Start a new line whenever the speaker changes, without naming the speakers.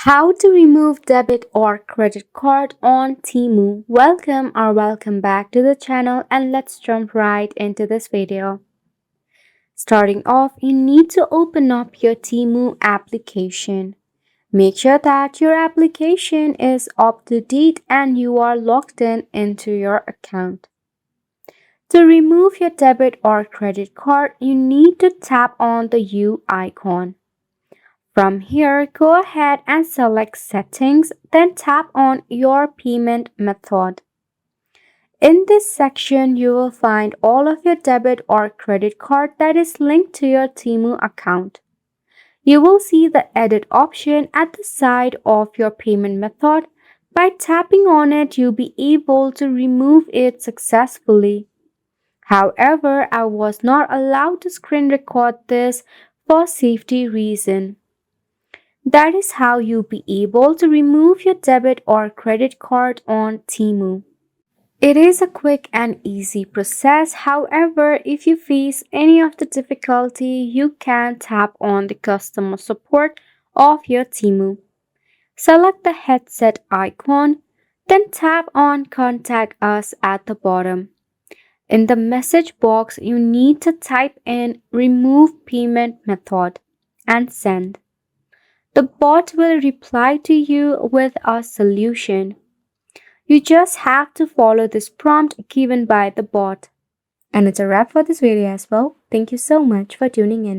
How to remove debit or credit card on TEMU. Welcome back to the channel, and let's jump right into this video. Starting off, you need to open up your TEMU application. Make sure that your application is up to date and you are logged into your account. To remove your debit or credit card, you need to tap on the U icon. From here, go ahead and select Settings, then tap on your payment method. In this section, you will find all of your debit or credit card that is linked to your TEMU account. You will see the Edit option at the side of your payment method. By tapping on it, you'll be able to remove it successfully. However, I was not allowed to screen record this for safety reasons. That is how you'll be able to remove your debit or credit card on TEMU. It is a quick and easy process. However, if you face any of the difficulty, you can tap on the customer support of your TEMU. Select the headset icon, then tap on Contact Us at the bottom. In the message box, you need to type in Remove Payment Method and send. The bot will reply to you with a solution. You just have to follow this prompt given by the bot. And it's a wrap for this video as well. Thank you so much for tuning in.